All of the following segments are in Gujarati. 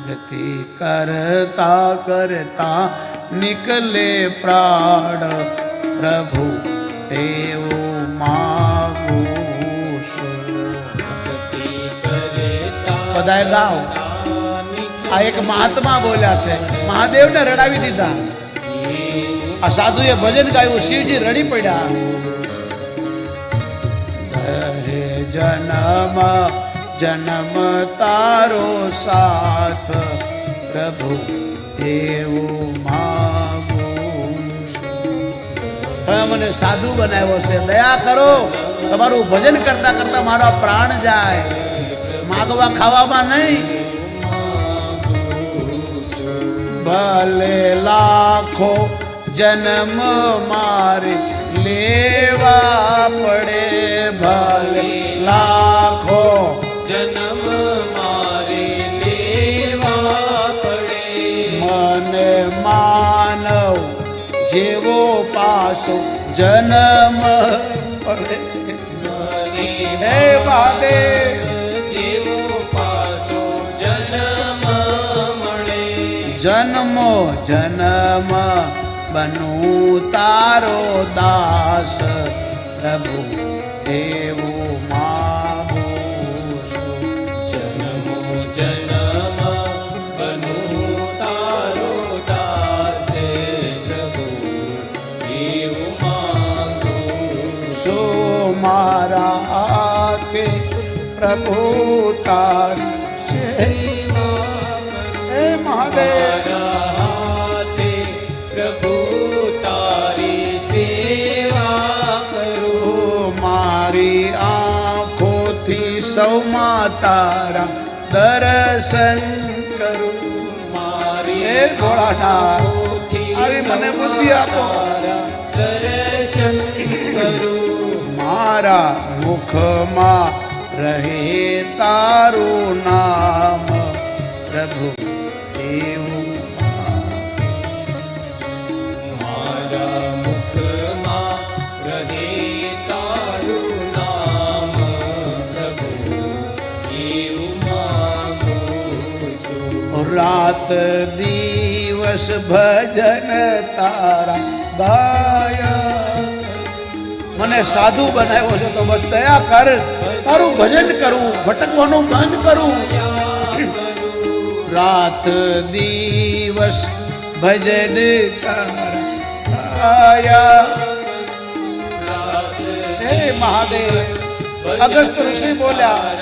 ભક્તિ કરતા કરતા નિકલે પ્રાણ પ્રભુ તેવું માગું છું. બધાએ ગાઓ. આ એક મહાત્મા બોલ્યા છે, મહાદેવને રડાવી દીધા. આ સાધુએ ભજન ગાયું, શિવજી રડી પડ્યા. જન્મ જન્મ તારો સાથ પ્રભુ એવું માગું. તમે મને સાધુ બનાવ્યો છે, દયા કરો. તમારું ભજન કરતા કરતા મારા પ્રાણ જાય, માગવા ખાવામાં નહીં. ભલે લાખો જન્મ મારે લેવા પડે, ભલે લાખો જન્મ મારે લેવા પડે, મને માનવ જેવો પાછો જન્મ પડે. હે મહાદેવ જેવો પાછો જન્મ મળે, જન્મો જન્મ બનું તારો દાસ પ્રભુ એવું માગું છું. જન્મો જન્મ બનું તારો દાસ પ્રભુ એવું માંગું છું. મારા હાથે પ્રભુ તારી સેવા. હે મહાદેવ પ્રભુ તારી સેવા કરું, મારી આંખોથી સૌમાં તારા દર્શન કરું. મારી હે ભોળાનાથ આવી મને બુદ્ધિ આપો. દર્શન કરું, મારા મુખમાં રહે તારું નામ પ્રભુ એવું. મારા મુખમાં રહે તારું નામ પ્રભુ એવું માંગું છું. રાત દિવસ ભજન તારા ગાય. મને સાધુ બનાવ્યો છે તો બસ દયા કર, તારું ભજન કરું, ભટકવાનું બંધ કરું. રાત દિવસ ભજન તારા ગાયા. હે મહાદેવ અગસ્ત ઋષિ બોલ્યા,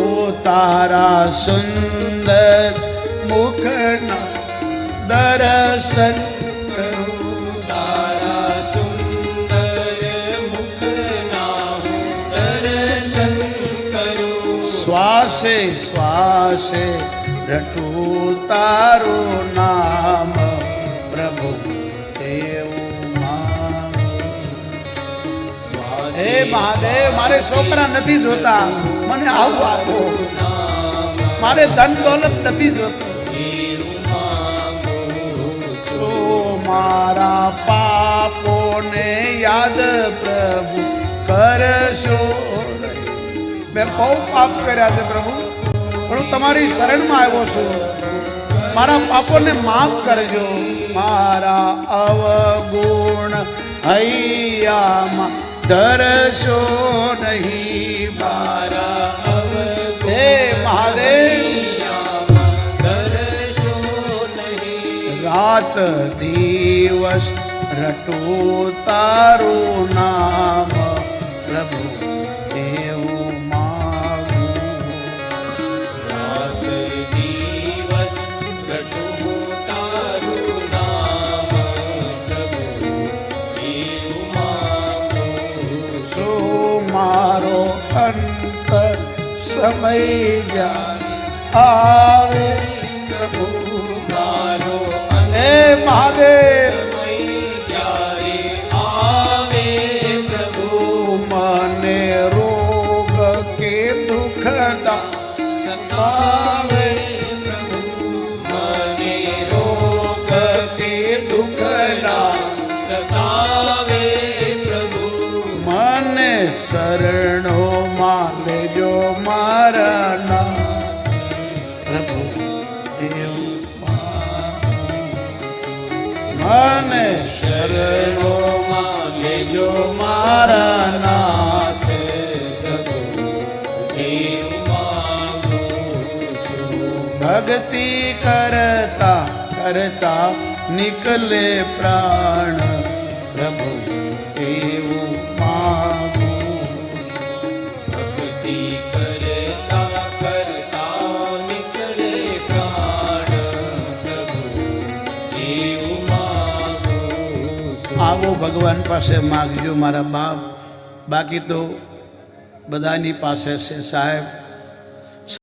ઓ તારા સુંદર મુખના દર્શન કરું. તારા સુંદર મુખના દર્શન કરું, શ્વાસે શ્વાસે રટું તારું નામ પ્રભુ એવું માગું. હે મહાદેવ મારે છોકરા નથી જોતા, મને આવું આપો. મારે ધન દોલત નથી જોતો. ઓ મારા પાપોને યાદ પ્રભુ કરશો. મેં બહુ પાપ કર્યા છે પ્રભુ, પણ હું તમારી શરણમાં આવ્યો છું. મારા પાપોને માફ કરજો. મારા અવગુણ હૈયામાં ધરશો નહીં. મારા હે મહાદેવ દર્શો નહીં, રાત દિવસ રટું તારું નામ પ્રભુ એવું માગું. રાત દિવસ રટું તારું નામ પ્રભુ એવું માંગું. શું મારો અંત સમય જાય આવે પ્રભુ. મારો હે મહાદેવ જ્યારે આવે પ્રભુ, મને રોગ કે દુઃખના સતાવે પ્રભુ. મને રોગ કે દુઃખના સતાવે પ્રભુ, મને શરણોમાં લેજો મારા નામ ભક્તિ કરતા કરતા નીકળે પ્રાણ પ્રભુ એવું માગું ભક્તિ કરતા કરતા નીકળે પ્રાણ પ્રભુ એવું માગું છું. આવો ભગવાન પાસે માગજો મારા બાપ. બાકી તો બધાની પાસે છે સાહેબ.